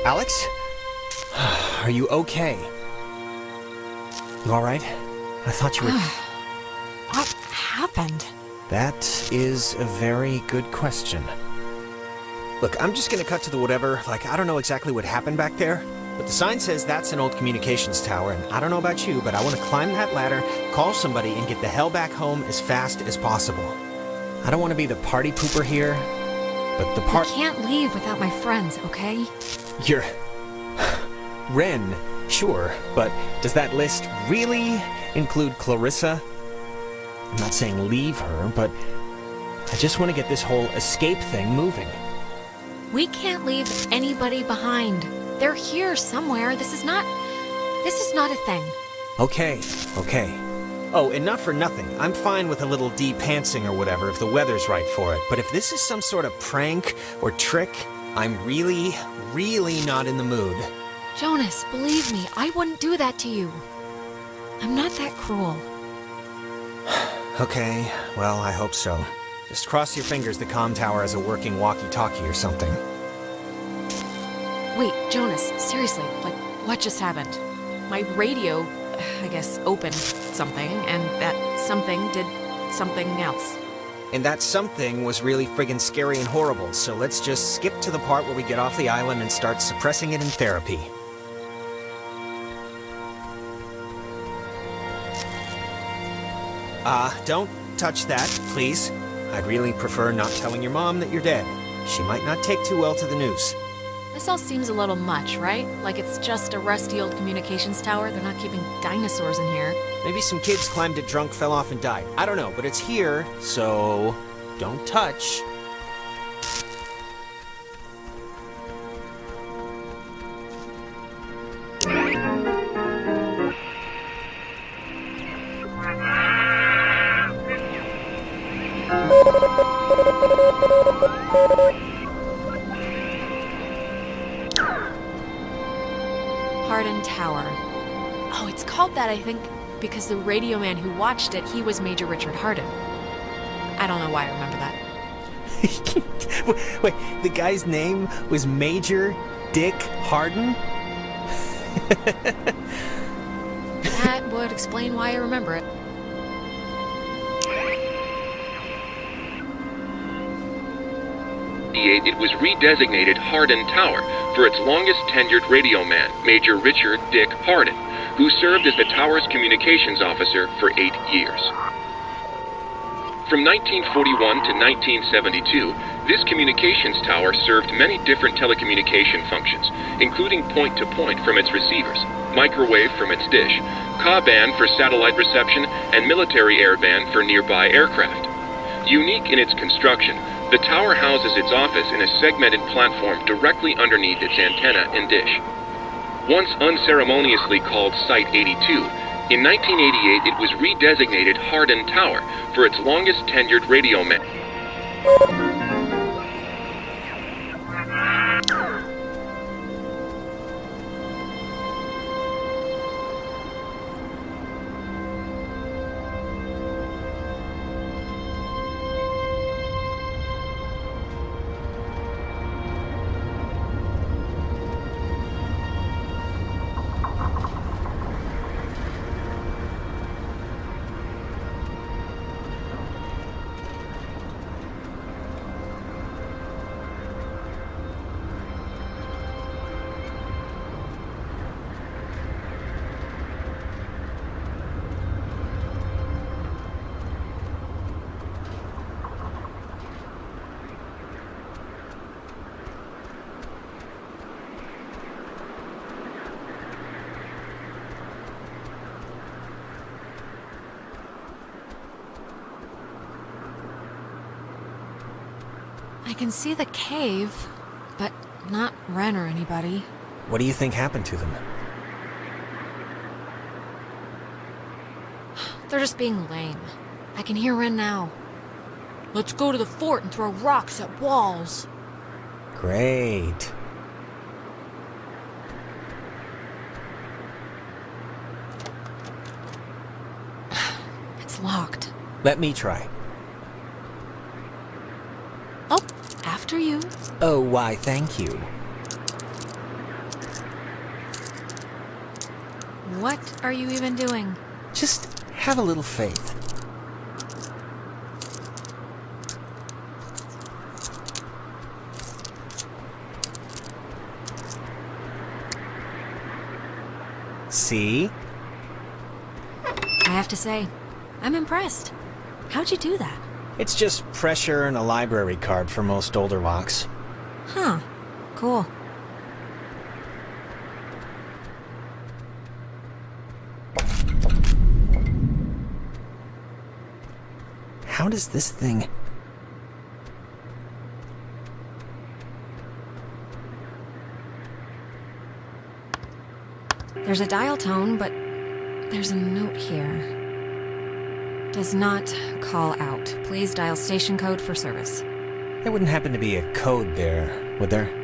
Alex? Are you okay? You alright? I thought you were... What happened? That is a very good question. Look, I'm just gonna cut to the whatever. Like, I don't know exactly what happened back there, but the sign says that's an old communications tower, and I don't know about you, but I want to climb that ladder, call somebody, and get the hell back home as fast as possible. I don't want to be the party pooper here, but the I can't leave without my friends, okay? You're... Ren, sure, but does that list really include Clarissa? I'm not saying leave her, but I just want to get this whole escape thing moving. We can't leave anybody behind. They're here somewhere. This is not a thing. Okay. Oh, and not for nothing. I'm fine with a little de-pantsing or whatever if the weather's right for it. But if this is some sort of prank or trick, I'm really, really not in the mood. Jonas, believe me, I wouldn't do that to you. I'm not that cruel. Okay, well, I hope so. Just cross your fingers the comm tower has a working walkie-talkie or something. Wait, Jonas, seriously, like, what just happened? My radio, I guess, opened something, and that something did something else. And that something was really friggin' scary and horrible, so let's just skip to the part where we get off the island and start suppressing it in therapy. Don't touch that, please. I'd really prefer not telling your mom that you're dead. She might not take too well to the news. This all seems a little much, right? Like it's just a rusty old communications tower. They're not keeping dinosaurs in here. Maybe some kids climbed it drunk, fell off, and died. I don't know, but it's here, so don't touch. Tower. Oh, it's called that, I think, because the radio man who watched it, he was Major Richard Hardin. I don't know why I remember that. Wait, the guy's name was Major Dick Hardin? That would explain why I remember it. It was redesignated Hardin Tower for its longest tenured radio man, Major Richard Dick Hardin, who served as the tower's communications officer for 8 years. From 1941 to 1972, this communications tower served many different telecommunication functions, including point-to-point from its receivers, microwave from its dish, Ka-band for satellite reception, and military airband for nearby aircraft. Unique in its construction, the tower houses its office in a segmented platform directly underneath its antenna and dish. Once unceremoniously called Site 82, in 1988 it was redesignated Hardin Tower for its longest tenured radio man. I can see the cave, but not Ren or anybody. What do you think happened to them? They're just being lame. I can hear Ren now. Let's go to the fort and throw rocks at walls. Great. It's locked. Let me try. Oh, after you. Oh, why, thank you. What are you even doing? Just have a little faith. See? I have to say, I'm impressed. How'd you do that? It's just pressure and a library card for most older walks. Huh. Cool. How does this thing... There's a dial tone, but there's a note here. Does not call out. Please dial station code for service. There wouldn't happen to be a code there, would there?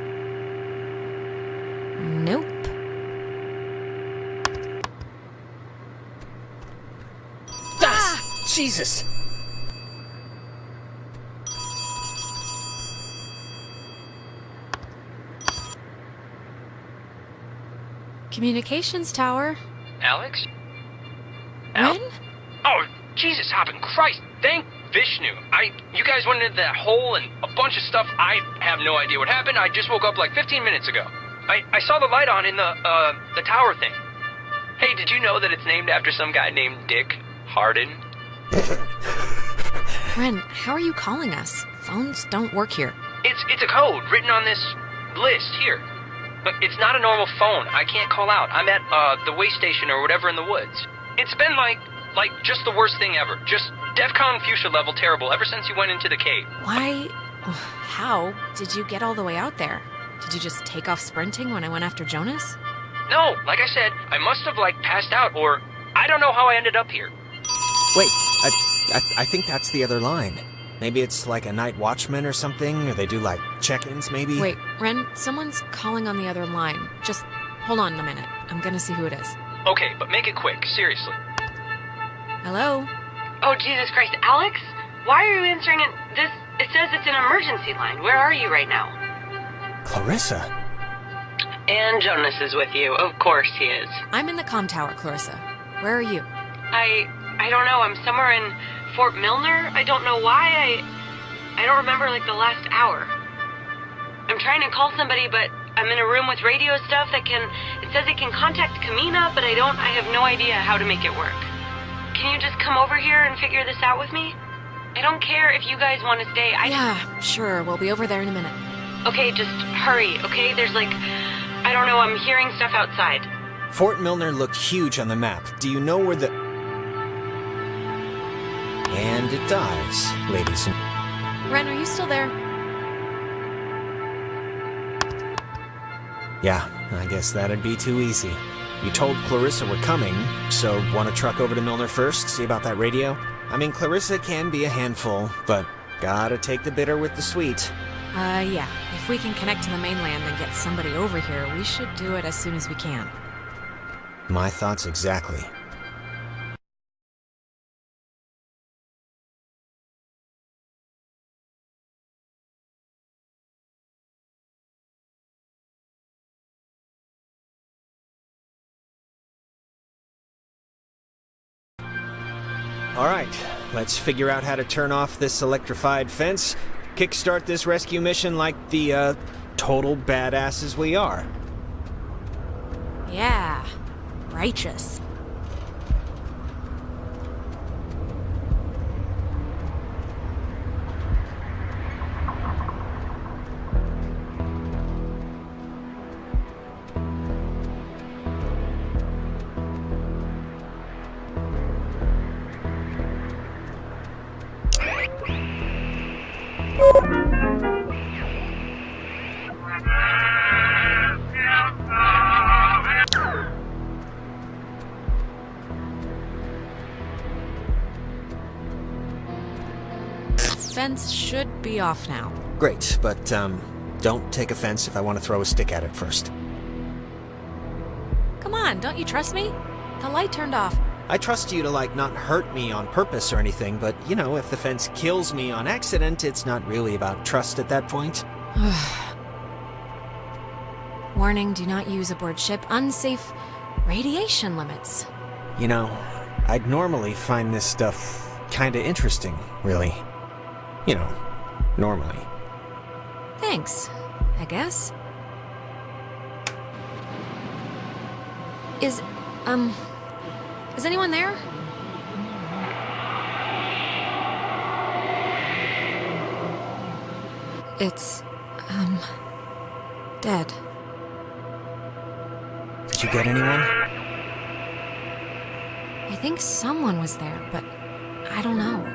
Nope. Ah! Jesus! Communications tower. Alex? Ren? Oh, Jesus, hopping Christ! Thank Vishnu. You guys went into that hole and a bunch of stuff. I have no idea what happened. I just woke up like 15 minutes ago. I saw the light on in the tower thing. Hey, did you know that it's named after some guy named Dick Harden? Ren, how are you calling us? Phones don't work here. It's a code written on this list here. But it's not a normal phone. I can't call out. I'm at the way station or whatever in the woods. It's been like just the worst thing ever. Just DEFCON fuchsia level terrible ever since you went into the cave. Why? How did you get all the way out there? Did you just take off sprinting when I went after Jonas? No, like I said, I must have passed out or I don't know how I ended up here. Wait, I think that's the other line. Maybe it's like a night watchman or something, or they do like check-ins maybe? Wait, Ren, someone's calling on the other line. Just hold on a minute. I'm gonna see who it is. Okay, but make it quick, seriously. Hello? Oh, Jesus Christ, Alex? Why are you answering it? It says it's an emergency line. Where are you right now? Clarissa? And Jonas is with you. Of course he is. I'm in the comm tower, Clarissa. Where are you? I don't know. I'm somewhere in Fort Milner. I don't know why. I don't remember like the last hour. I'm trying to call somebody, but I'm in a room with radio stuff that it says it can contact Kamina, but I have no idea how to make it work. Can you just come over here and figure this out with me? I don't care if you guys want to stay. Yeah, sure. We'll be over there in a minute. Okay, just hurry, okay? There's I don't know, I'm hearing stuff outside. Fort Milner looked huge on the map. Do you know where the... And it dies, ladies and... Ren, are you still there? Yeah, I guess that'd be too easy. You told Clarissa we're coming, so want to truck over to Milner first, see about that radio? I mean, Clarissa can be a handful, but gotta take the bitter with the sweet. Yeah. If we can connect to the mainland and get somebody over here, we should do it as soon as we can. My thoughts exactly. All right, let's figure out how to turn off this electrified fence, kickstart this rescue mission like the, total badasses we are. Yeah. Righteous. Fence should be off now. Great, but, don't take offense if I want to throw a stick at it first. Come on, don't you trust me? The light turned off. I trust you to, not hurt me on purpose or anything, but, if the fence kills me on accident, it's not really about trust at that point. Warning, do not use aboard ship. Unsafe Radiation limits. You know, I'd normally find this stuff kinda interesting, really. You know, normally. Thanks, I guess. Is anyone there? It's, dead. Did you get anyone? I think someone was there, but I don't know.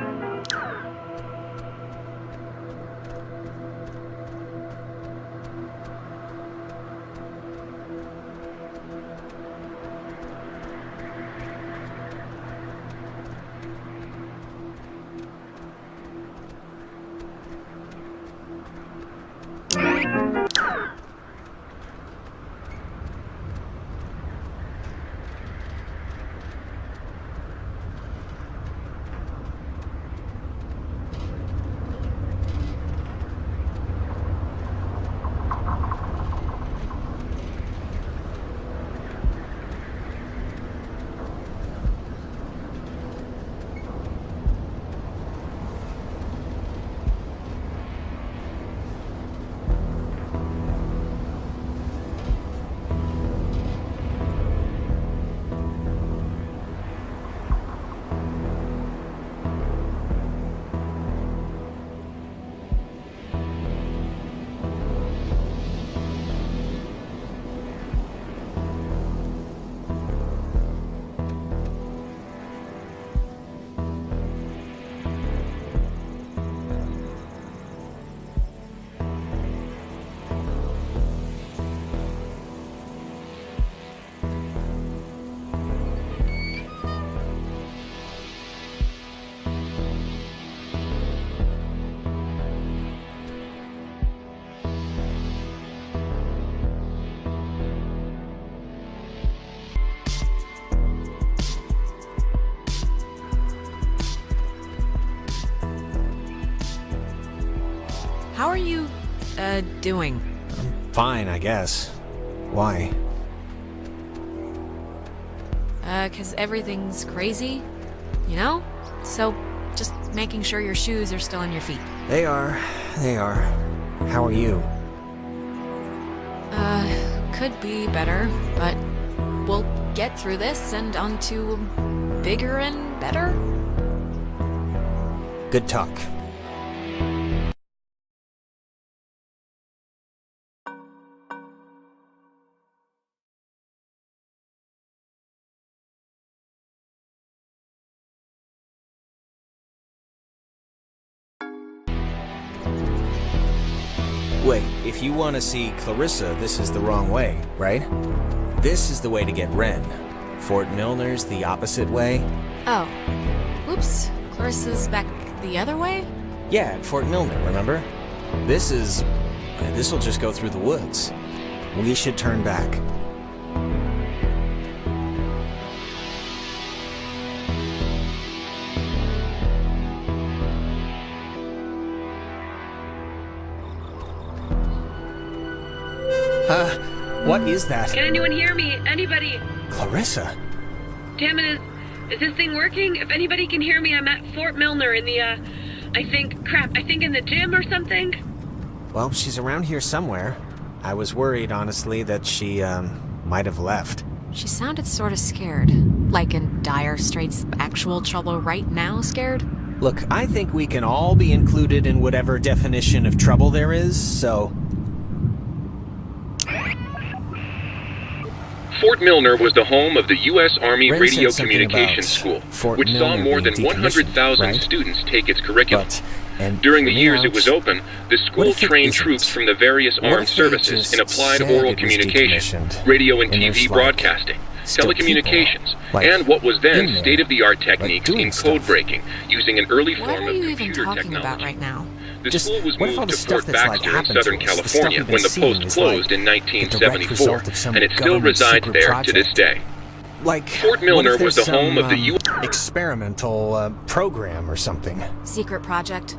How are you, doing? I'm fine, I guess. Why? 'Cause everything's crazy, you know? So, just making sure your shoes are still on your feet. They are. How are you? Could be better, but we'll get through this and on to bigger and better. Good talk. Wait, if you want to see Clarissa, this is the wrong way, right? This is the way to get Ren. Fort Milner's the opposite way. Oh. Whoops. Clarissa's back the other way? Yeah, at Fort Milner, remember? This'll just go through the woods. We should turn back. What is that? Can anyone hear me? Anybody? Clarissa? Damn it, is this thing working? If anybody can hear me, I'm at Fort Milner in the, I think in the gym or something? Well, she's around here somewhere. I was worried, honestly, that she, might have left. She sounded sort of scared. Like in dire straits, actual trouble right now scared? Look, I think we can all be included in whatever definition of trouble there is, so... Fort Milner was the home of the U.S. Army Ren Radio said something Communications about School, Fort which saw Milner more than being 100,000 decommissioned, students take its curriculum. And During the for years me, it was open, the school if it trained isn't? troops from the various What armed if they services in just applied said oral it was communication, decommissioned, radio and and there's, TV like, broadcasting, still telecommunications, people, like, and what was then in there, state-of-the-art like, techniques doing in stuff. code breaking, using an early What form are of you even computer talking technology. about right now? The Just school was what if all moved the to stuff Fort that's, like, Baxter in happened Southern to us, the stuff California we've been when the seeing post is, closed like, in the direct 1974, result of some and it still government resides secret there to this project. day. Like, Fort what Milner if was the there's home some, of the U.S. experimental, program or something? Secret project?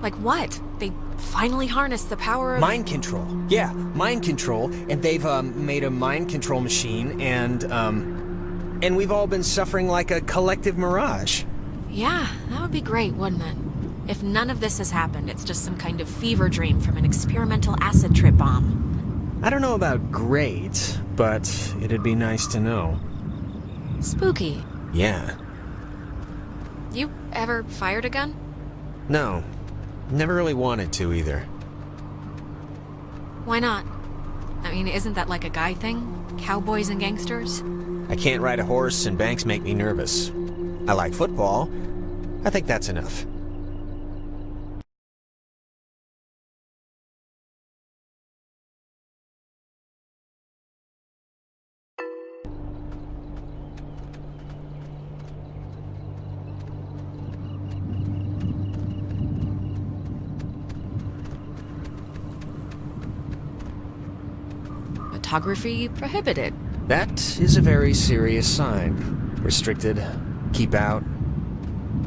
Like what? They finally harnessed the power of... Mind control. Yeah, mind control. And they've, made a mind control machine, and we've all been suffering like a collective mirage. Yeah, that would be great, wouldn't it? If none of this has happened, it's just some kind of fever dream from an experimental acid trip bomb. I don't know about great, but it'd be nice to know. Spooky. Yeah. You ever fired a gun? No. Never really wanted to, either. Why not? I mean, isn't that like a guy thing? Cowboys and gangsters? I can't ride a horse, and banks make me nervous. I like football. I think that's enough. Photography prohibited. That is a very serious sign. Restricted. Keep out.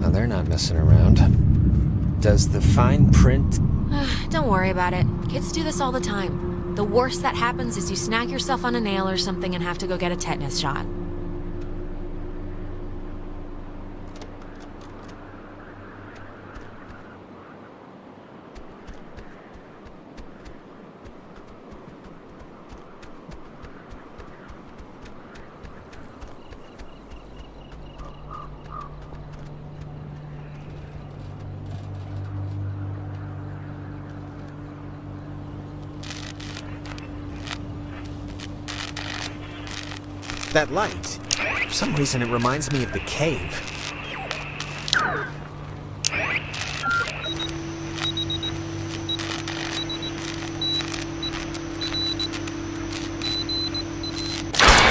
No, they're not messing around. Does the fine print... Don't worry about it. Kids do this all the time. The worst that happens is you snag yourself on a nail or something and have to go get a tetanus shot. That light. For some reason, it reminds me of the cave.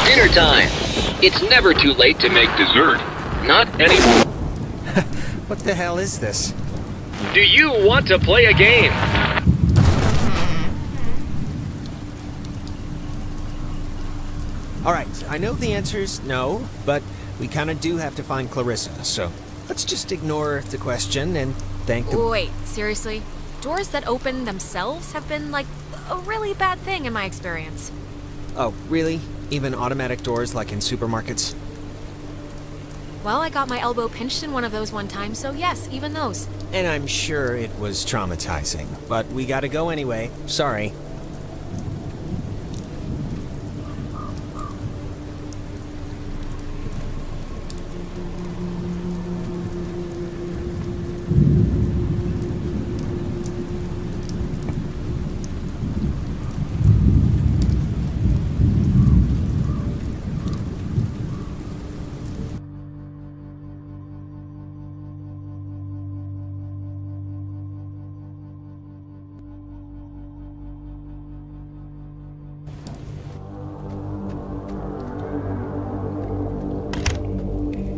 Dinner time! It's never too late to make dessert. Not anymore. What the hell is this? Do you want to play a game? Alright, I know the answer's no, but we kinda do have to find Clarissa, so let's just ignore the question and thank the... Wait, seriously? Doors that open themselves have been, like, a really bad thing in my experience. Oh, really? Even automatic doors like in supermarkets? Well, I got my elbow pinched in one of those one time, so yes, even those. And I'm sure it was traumatizing, but we gotta go anyway. Sorry.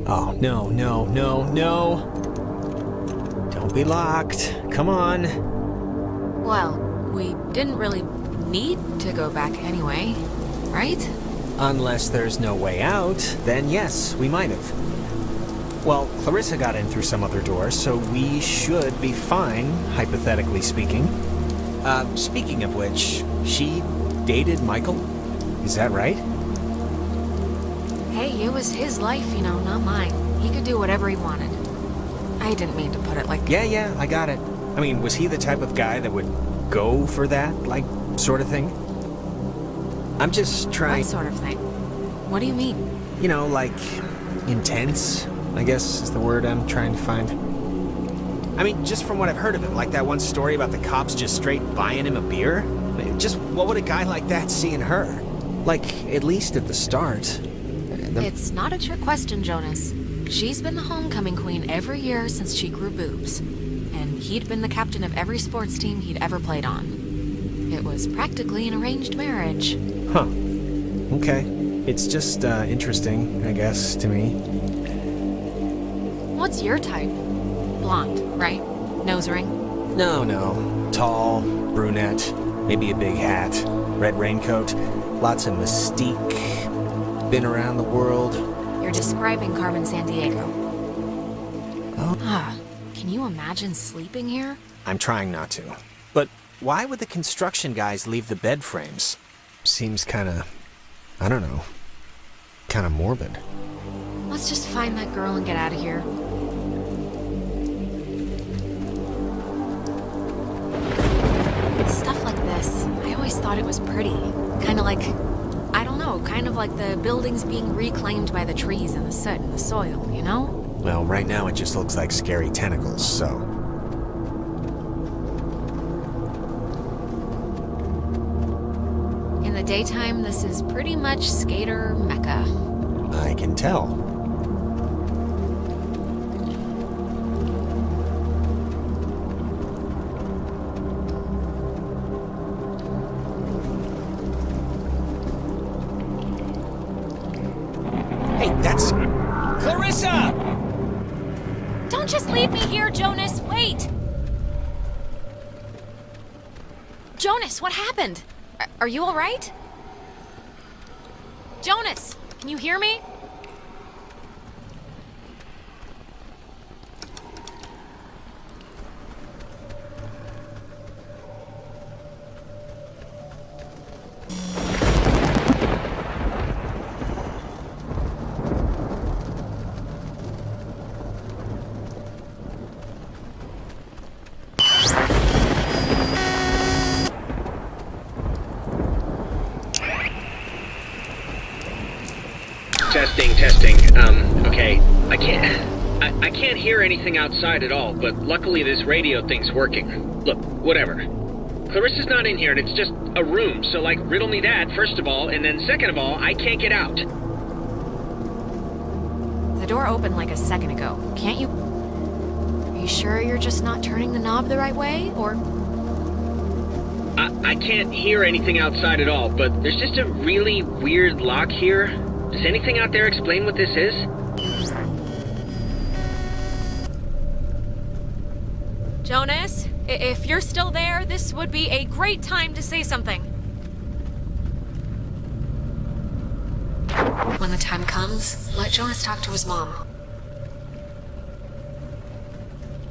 Oh, no, no, no, no. Don't be locked. Come on. Well, we didn't really need to go back anyway, right? Unless there's no way out, then yes, we might have. Well, Clarissa got in through some other door, so we should be fine, hypothetically speaking. Speaking of which, she dated Michael? Is that right? Hey, it was his life, you know, not mine. He could do whatever he wanted. I didn't mean to put it like... Yeah, I got it. I mean, was he the type of guy that would go for that, like, sort of thing? I'm just trying... What sort of thing? What do you mean? You know, like, intense, I guess is the word I'm trying to find. I mean, just from what I've heard of him, like that one story about the cops just straight buying him a beer. Just what would a guy like that see in her? Like, at least at the start. It's not a trick question, Jonas. She's been the homecoming queen every year since she grew boobs. And he'd been the captain of every sports team he'd ever played on. It was practically an arranged marriage. Huh. Okay. It's just, interesting, I guess, to me. What's your type? Blonde, right? Nose ring? No. Tall, brunette, maybe a big hat, red raincoat, lots of mystique. Been around the world. You're describing Carmen Sandiego. Oh. Ah, Can you imagine sleeping here? I'm trying not to. But why would the construction guys leave the bed frames? Seems kinda... I don't know. Kinda morbid. Let's just find that girl and get out of here. Stuff like this, I always thought it was pretty. Kinda like, I don't know, kind of like the buildings being reclaimed by the trees and the soot and the soil, you know? Well, right now it just looks like scary tentacles, so... In the daytime, this is pretty much skater mecca. I can tell. Hey, that's... Clarissa! Don't just leave me here, Jonas! Wait! Jonas, what happened? Are you alright? Jonas, can you hear me? Testing. Okay. I can't hear anything outside at all, but luckily this radio thing's working. Look, whatever. Clarissa's not in here, and it's just a room, so, like, riddle me that, first of all, and then second of all, I can't get out. The door opened like a second ago. Can't you... Are you sure you're just not turning the knob the right way, or... I can't hear anything outside at all, but there's just a really weird lock here. Does anything out there explain what this is? Jonas, if you're still there, this would be a great time to say something. When the time comes, let Jonas talk to his mom.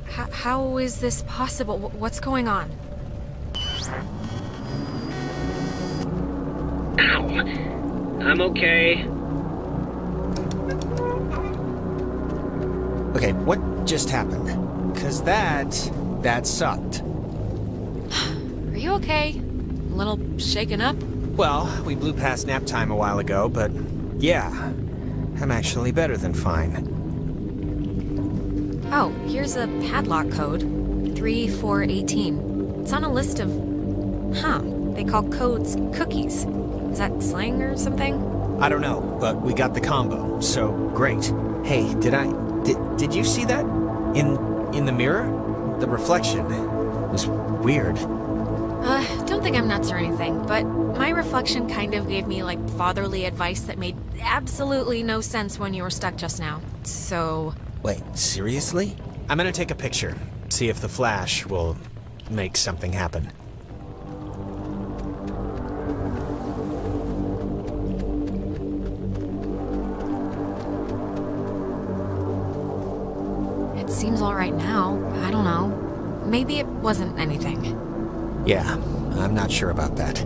How is this possible? What's going on? Ow. I'm okay. Okay, what just happened? 'Cause that sucked. Are you okay? A little shaken up? Well, we blew past nap time a while ago, but yeah, I'm actually better than fine. Oh, here's a padlock code. 3418. It's on a list of... They call codes cookies. Is that slang or something? I don't know, but we got the combo, so great. Hey, did you see that? In the mirror? The reflection was weird. Don't think I'm nuts or anything, but my reflection kind of gave me, like, fatherly advice that made absolutely no sense when you were stuck just now. So... Wait, seriously? I'm gonna take a picture, see if the flash will make something happen. It seems all right now. I don't know. Maybe it wasn't anything. Yeah, I'm not sure about that.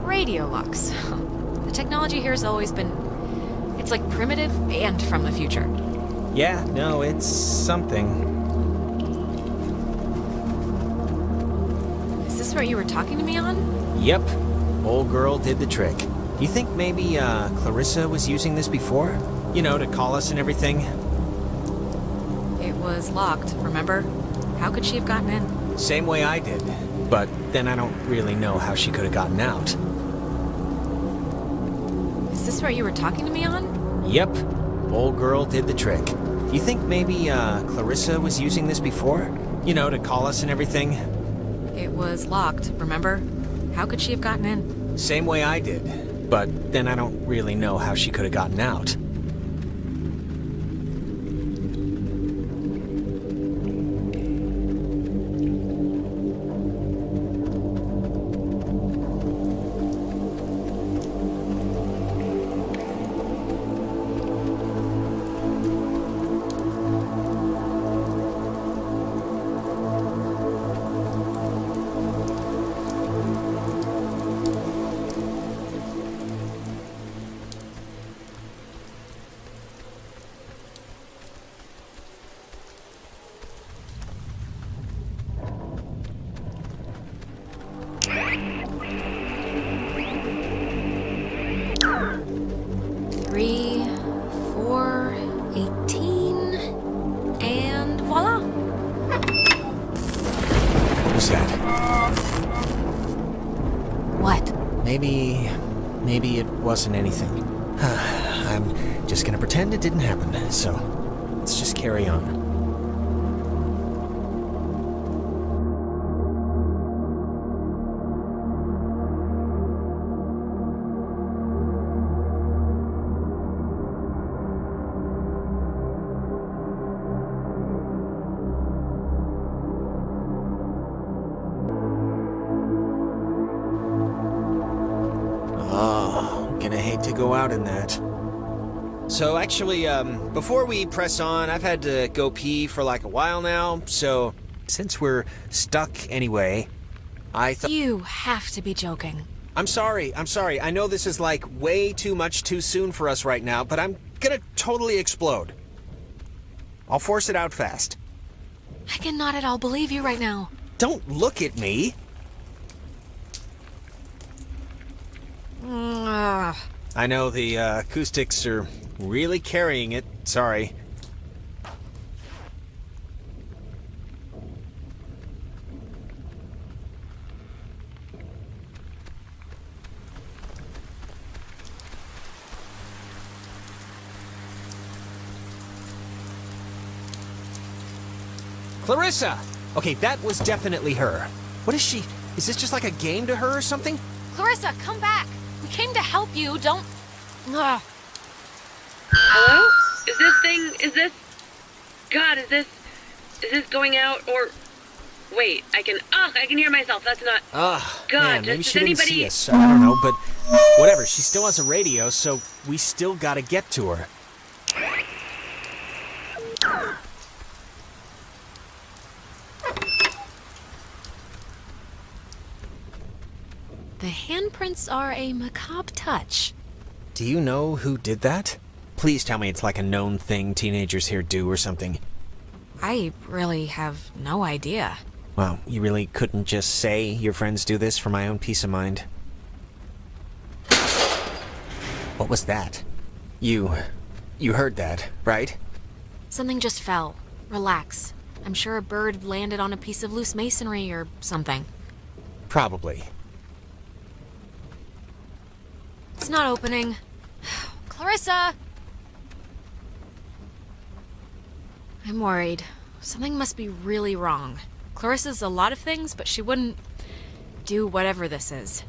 Radio locks. The technology here has always been... It's like primitive and from the future. Yeah, no, it's something. Is this what you were talking to me on? Yep, old girl did the trick. You think maybe, Clarissa was using this before? You know, to call us and everything? It was locked, remember? How could she have gotten in? Same way I did. But then I don't really know how she could have gotten out. Is this what you were talking to me on? Yep, old girl did the trick. You think maybe, Clarissa was using this before? You know, to call us and everything? It was locked, remember? How could she have gotten in? Same way I did. But then I don't really know how she could have gotten out. said. What? Maybe it wasn't anything. I'm just gonna pretend it didn't happen, so let's just carry on. Gonna hate to go out in that. So actually, before we press on, I've had to go pee for like a while now, so since we're stuck anyway, I thought... You have to be joking. I'm sorry. I know this is like way too much too soon for us right now, but I'm gonna totally explode. I'll force it out fast. I cannot at all believe you right now. Don't look at me! I know the acoustics are really carrying it. Sorry. Clarissa! Okay, that was definitely her. What is she? Is this just like a game to her or something? Clarissa, come back! We came to help you, don't... Ugh. Hello? Is this going out, or... Wait, I can hear myself, that's not... God, man, maybe she didn't anybody... see us. I don't know, but whatever, she still has a radio, so we still gotta get to her. The handprints are a macabre touch. Do you know who did that? Please tell me it's like a known thing teenagers here do or something. I really have no idea. Well, you really couldn't just say your friends do this for my own peace of mind? What was that? You heard that, right? Something just fell. Relax. I'm sure a bird landed on a piece of loose masonry or something. Probably. It's not opening. Clarissa! I'm worried. Something must be really wrong. Clarissa's a lot of things, but she wouldn't do whatever this is.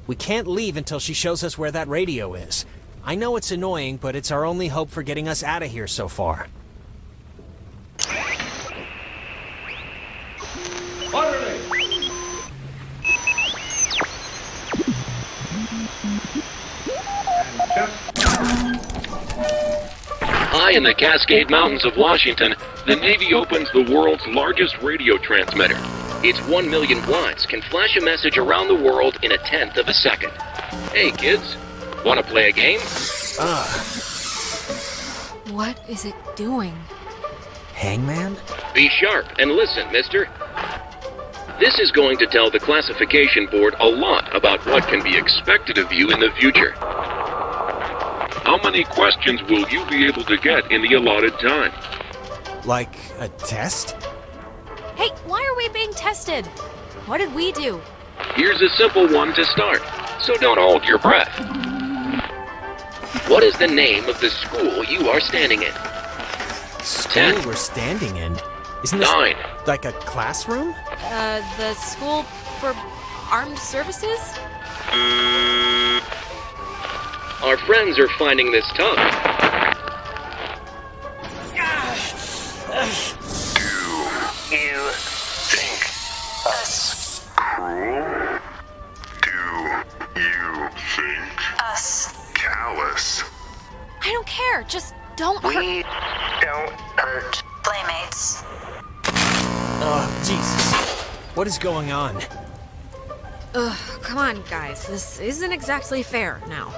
We can't leave until she shows us where that radio is. I know it's annoying, but it's our only hope for getting us out of here so far. High in the Cascade Mountains of Washington, the Navy opens the world's largest radio transmitter. Its 1 million watts can flash a message around the world in a tenth of a second. Hey kids, wanna play a game? What is it doing? Hangman? Be sharp and listen, mister. This is going to tell the classification board a lot about what can be expected of you in the future. How many questions will you be able to get in the allotted time? Like a test? Hey, why are we being tested? What did we do? Here's a simple one to start, so don't hold your breath. What is the name of the school you are standing in? School 10. we're standing in? Isn't this 9. like a classroom? The school for armed services? Our friends are finding this tough. Do you think us cruel? Do you think us callous? I don't care, just don't hurt. We don't hurt playmates. Oh, Jesus. What is going on? Ugh, come on, guys. This isn't exactly fair now.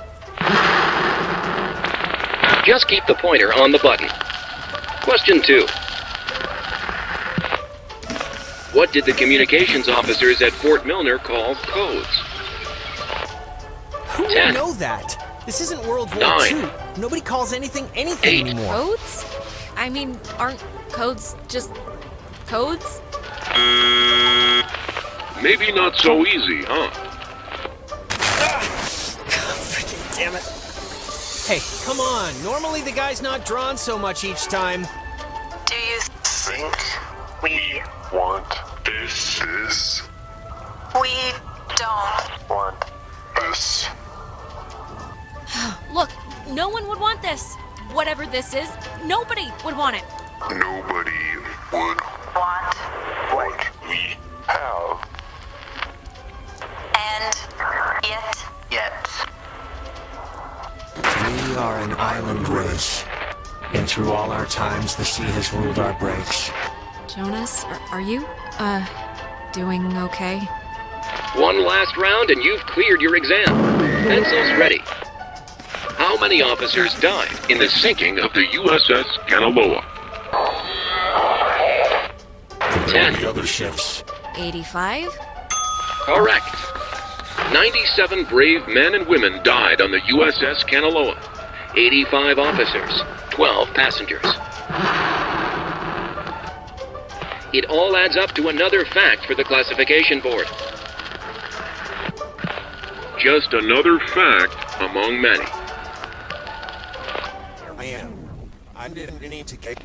Just keep the pointer on the button. Question 2. What did the communications officers at Fort Milner call codes? Who 10. would know that? This isn't World War 9. II. Nobody calls anything 8. anymore. Codes? I mean, aren't codes just codes? Maybe not so easy, huh? Freaking damn it. Hey, come on. Normally the guy's not drawn so much each time. Do you think we want this? We don't want this. Look, no one would want this. Whatever this is, nobody would want it. Nobody would want what we have. And yet. We are an island race, and through all our times, the sea has ruled our breaks. Jonas, are you, doing okay? One last round and you've cleared your exam. Pencils ready. How many officers died in the sinking of the USS Kanaloa? 10. The other ships. 85? Correct. 97 brave men and women died on the USS Kanaloa. 85 officers, 12 passengers. It all adds up to another fact for the classification board. Just another fact among many. I didn't need to get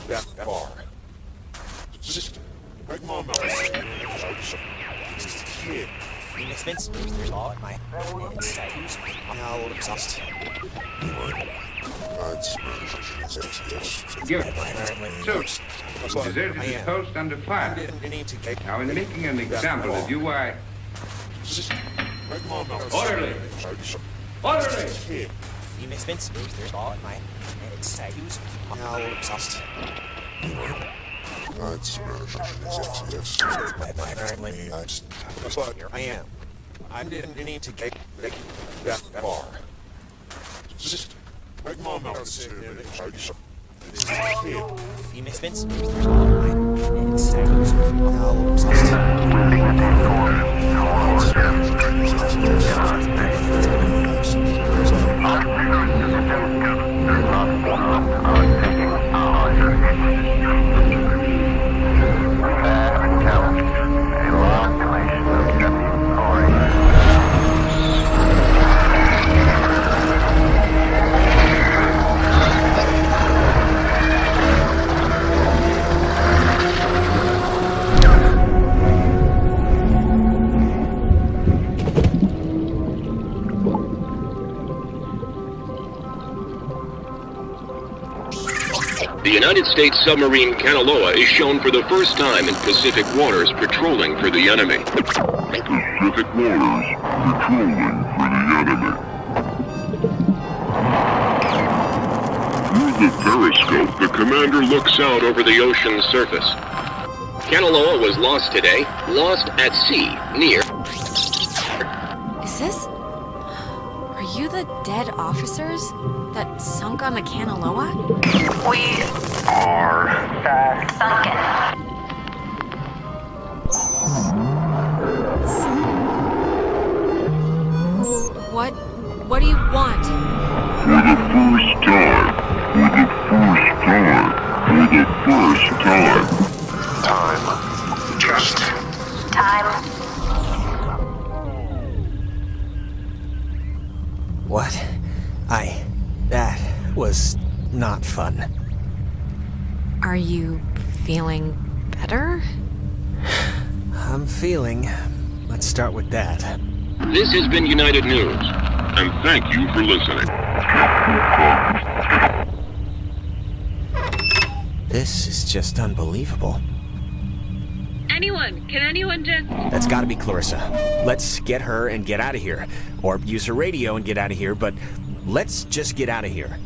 that far. Just like Mom kid. Phoenix Vince, all my tattoos. Now exhaust. Suits. Deserted his post under fire. Now, in making an example of you, I... Orderly! Orderly! Phoenix Vince, all my tattoos. Now exhaust. I am. I didn't need to get that far. Just like Mom Phoenix Vince, all my tattoos. Now exhaust. The United States submarine Kanaloa is shown for the first time in Pacific waters patrolling for the enemy. Pacific waters patrolling for the enemy. Through the periscope, the commander looks out over the ocean's surface. Kanaloa was lost today, lost at sea, near... Is this... Are you the dead officers that sunk on the Kanaloa? We are sunken. What do you want? For the first time. Time. Just time. What? That was not fun. Are you feeling better? I'm feeling. Let's start with that. This has been United News, and thank you for listening. This is just unbelievable. Can anyone just... That's gotta be Clarissa. Let's get her and get out of here. Or use her radio and get out of here, but let's just get out of here.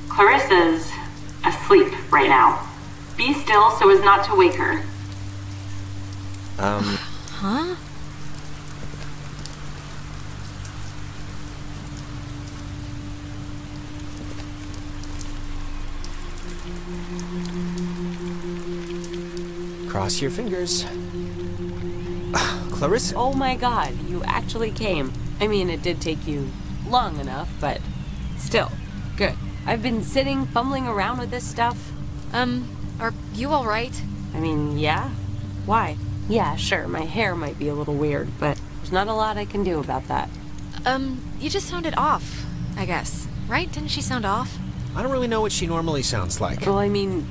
Clarissa's asleep right now. Be still so as not to wake her. Huh? Cross your fingers. Clarissa. Oh my god, you actually came. I mean, it did take you long enough, but still, good. I've been sitting, fumbling around with this stuff. Are you alright? I mean, yeah. Why? Yeah, sure, my hair might be a little weird, but there's not a lot I can do about that. You just sounded off, I guess. Right? Didn't she sound off? I don't really know what she normally sounds like. Well, I mean,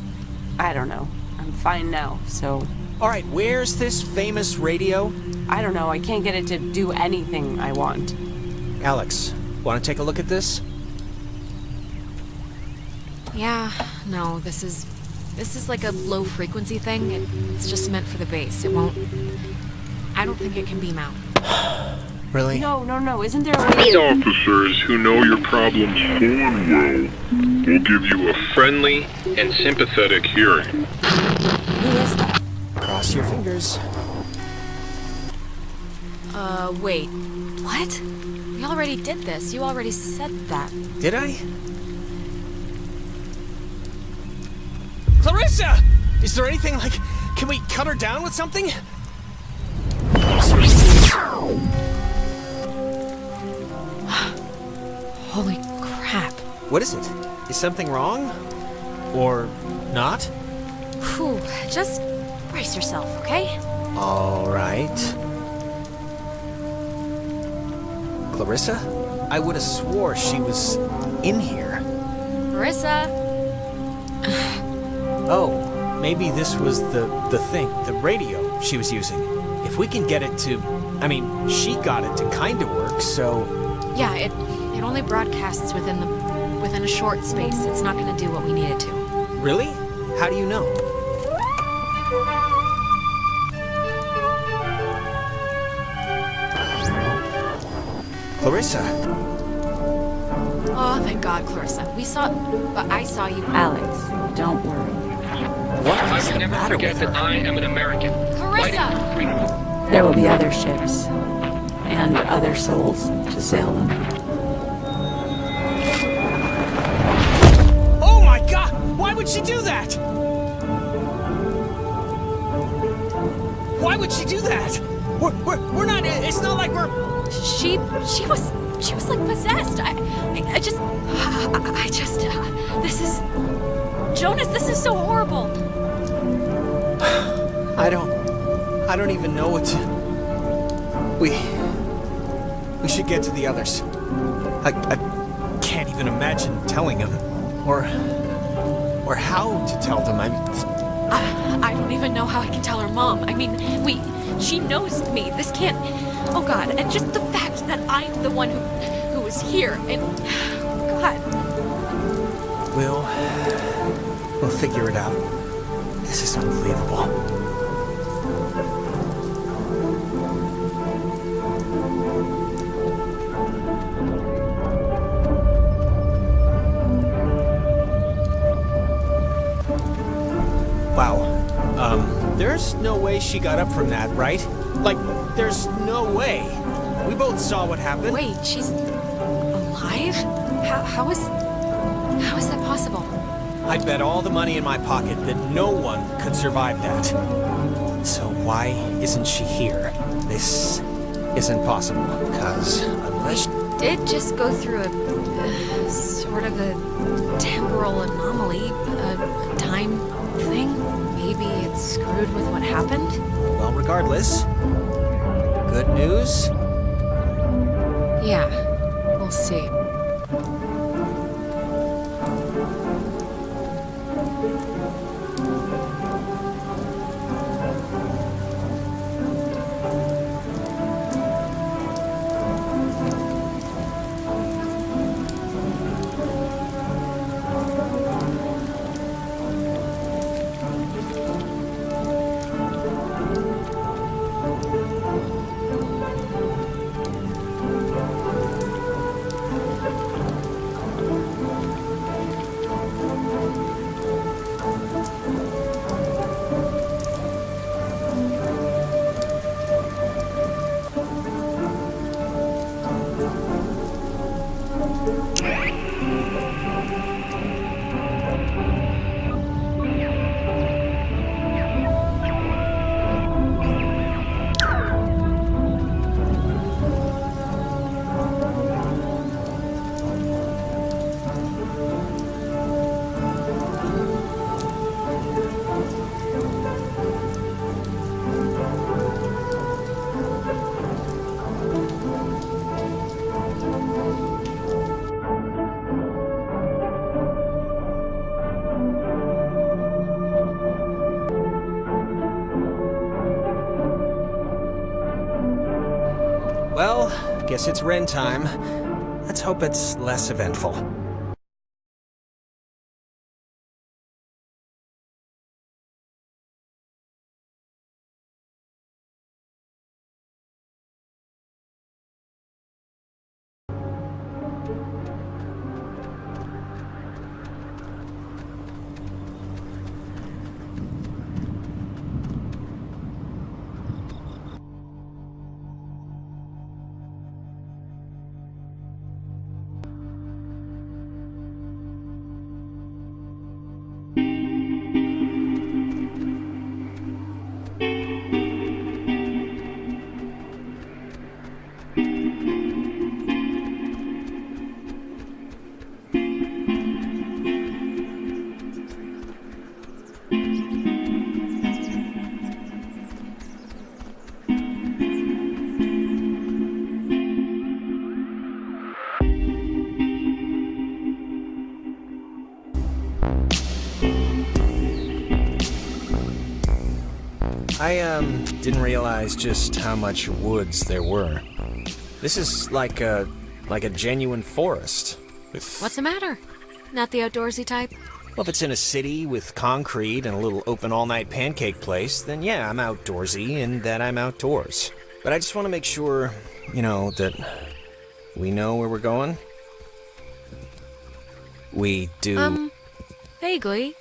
I don't know. I'm fine now, so... Alright, where's this famous radio? I don't know, I can't get it to do anything I want. Alex, want to take a look at this? Yeah, no, this is like a low frequency thing. It's just meant for the bass. It won't... I don't think it can beam out. Really? No, isn't there a way... The officers who know your problems full and well will give you a friendly and sympathetic hearing. Who is that? Cross your fingers. Wait. What? We already did this. You already said that. Did I? Clarissa! Is there anything like... Can we cut her down with something? Holy crap. What is it? Is something wrong? Or not? Whew, just brace yourself, okay? All right. Clarissa? I would have swore she was in here. Marissa! Oh, maybe this was the thing, the radio she was using. If we can get it to... I mean, she got it to kind of work, so... Yeah, it only broadcasts within a short space. It's not gonna do what we need it to. Really? How do you know? Clarissa. Oh, thank God, Clarissa. I saw you. Alex, don't worry. What I is will the never matter forget with that her? I am an American. Clarissa! Freedom. There will be other ships. And other souls to sail them. Oh my God! Why would she do that? Why would she do that? We're not... It's not like we're... She was like possessed. This is... Jonas, this is so horrible. I don't even know what to... We should get to the others. I can't even imagine telling them. Or how to tell them. I don't even know how I can tell her mom. I mean, she knows me. This can't... Oh God, and just the fact that I'm the one who was here, and... God. We'll figure it out. This is unbelievable. Wow. There's no way she got up from that, right? Like, there's no way. We both saw what happened. Wait, she's... alive? How is that possible? I'd bet all the money in my pocket that no one could survive that. So why isn't she here? This isn't possible, because unless... We did just go through a sort of a temporal anomaly, a time thing. Maybe it's screwed with what happened? Well, regardless, good news? Yeah, we'll see. Well, guess it's Ren time. Let's hope it's less eventful. I didn't realize just how much woods there were. This is like a genuine forest. What's the matter? Not the outdoorsy type? Well, if it's in a city with concrete and a little open all-night pancake place, then yeah, I'm outdoorsy and that I'm outdoors. But I just want to make sure, that we know where we're going. We do... Vaguely.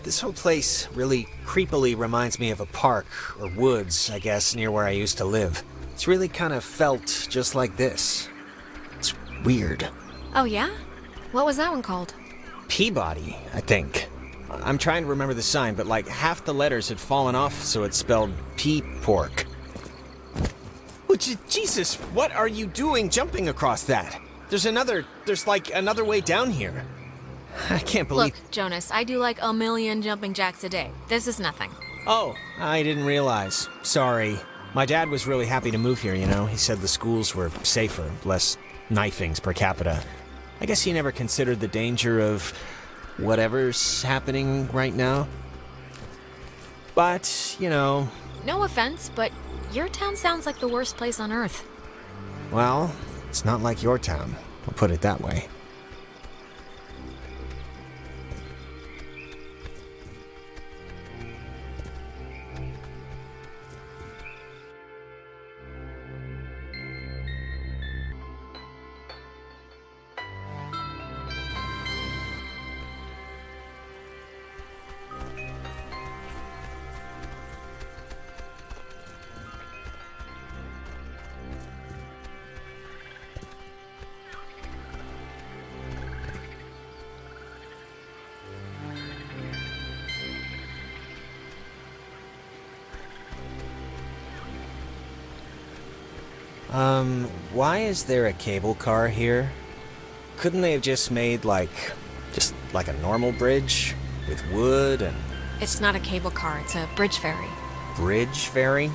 This whole place really creepily reminds me of a park, or woods, I guess, near where I used to live. It's really kind of felt just like this. It's weird. Oh, yeah? What was that one called? Peabody, I think. I'm trying to remember the sign, but half the letters had fallen off, so it spelled pea-pork. Oh, Jesus, what are you doing jumping across that? There's another way down here. I can't believe... Look, Jonas, I do a million jumping jacks a day. This is nothing. Oh, I didn't realize. Sorry. My dad was really happy to move here, He said the schools were safer, less knifings per capita. I guess he never considered the danger of whatever's happening right now. But, No offense, but your town sounds like the worst place on Earth. Well, it's not like your town. I'll put it that way. Why is there a cable car here? Couldn't they have just made, a normal bridge? With wood and... It's not a cable car, it's a bridge ferry. Bridge ferry?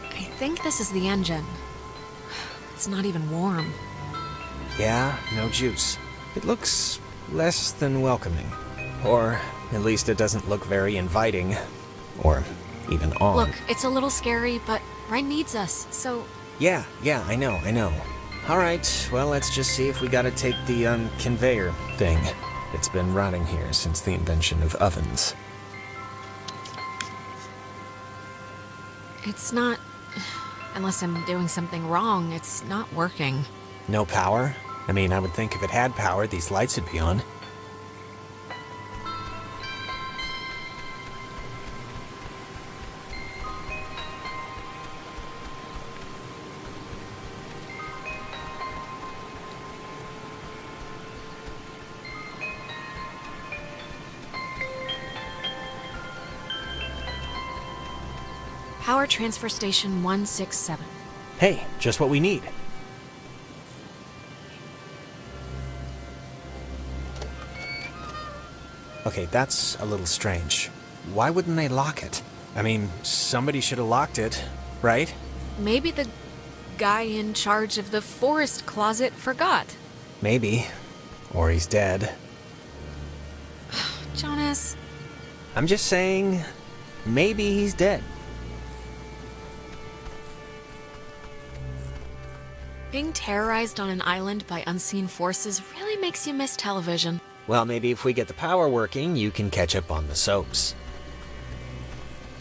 I think this is the engine. It's not even warm. Yeah, no juice. It looks less than welcoming. Or at least it doesn't look very inviting. Or even on. Look, it's a little scary, but Ren needs us, so... Yeah, I know. Alright, well, let's just see if we gotta take the, conveyor thing. It's been rotting here since the invention of ovens. It's not... Unless I'm doing something wrong, it's not working. No power? I mean, I would think if it had power, these lights would be on. Power Transfer Station 167. Hey, just what we need. Okay, that's a little strange. Why wouldn't they lock it? I mean, somebody should have locked it, right? Maybe the guy in charge of the forest closet forgot. Maybe. Or he's dead. Jonas. I'm just saying, maybe he's dead. Being terrorized on an island by unseen forces really makes you miss television. Well, maybe if we get the power working, you can catch up on the soaps.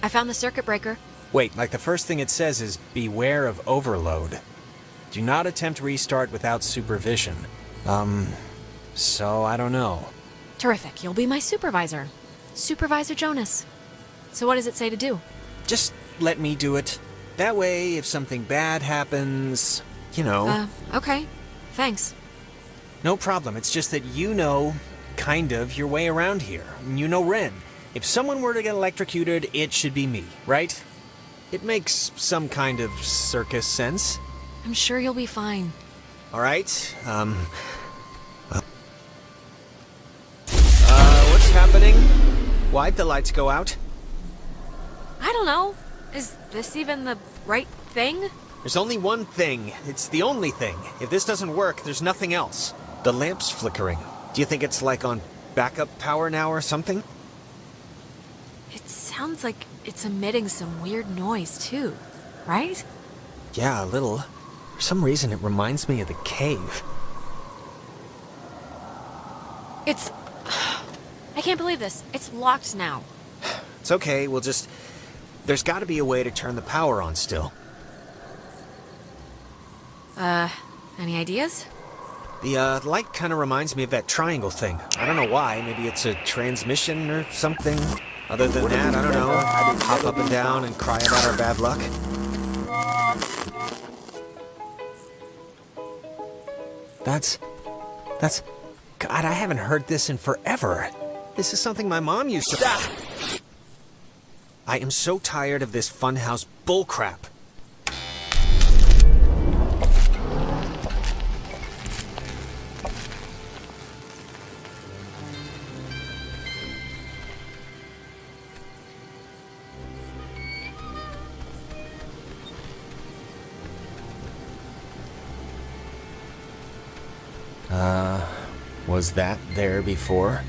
I found the circuit breaker. Wait, like the first thing it says is, beware of overload. Do not attempt restart without supervision. So I don't know. Terrific, you'll be my supervisor. Supervisor Jonas. So what does it say to do? Just let me do it. That way, if something bad happens, you know. Okay. Thanks. No problem, it's just that you know, kind of, your way around here. You know Ren. If someone were to get electrocuted, it should be me, right? It makes some kind of circus sense. I'm sure you'll be fine. Alright, what's happening? Why'd the lights go out? I don't know. Is this even the right thing? There's only one thing. It's the only thing. If this doesn't work, there's nothing else. The lamp's flickering. Do you think it's like on backup power now or something? It sounds like it's emitting some weird noise too, right? Yeah, a little. For some reason, it reminds me of the cave. It's... I can't believe this. It's locked now. It's okay, we'll just... There's gotta be a way to turn the power on still. Any ideas? The, light kinda reminds me of that triangle thing. I don't know why, maybe it's a transmission or something. Other than that, I don't know. Hop up and down and cry about our bad luck. That's... God, I haven't heard this in forever. This is something my mom used to... Ah! I am so tired of this funhouse bullcrap. Was that there before?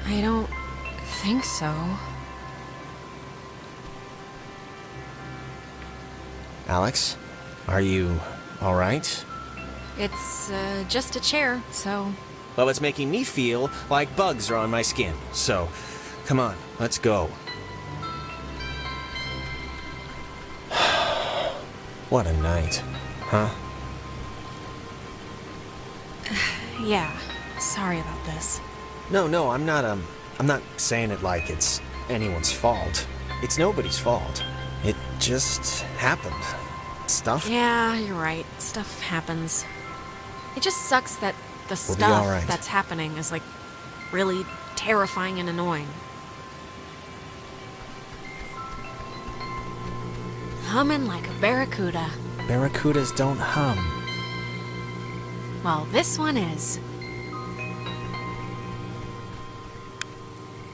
I don't think so. Alex, are you all right? It's, just a chair, so... Well, it's making me feel like bugs are on my skin. So, come on, let's go. What a night, huh? Yeah, sorry about this. No, I'm not saying it like it's anyone's fault. It's nobody's fault. It just happened. Stuff? Yeah, you're right. Stuff happens. It just sucks that the We'll be stuff all right. that's happening is, like, really terrifying and annoying. Humming like a barracuda. Barracudas don't hum. Well, this one is.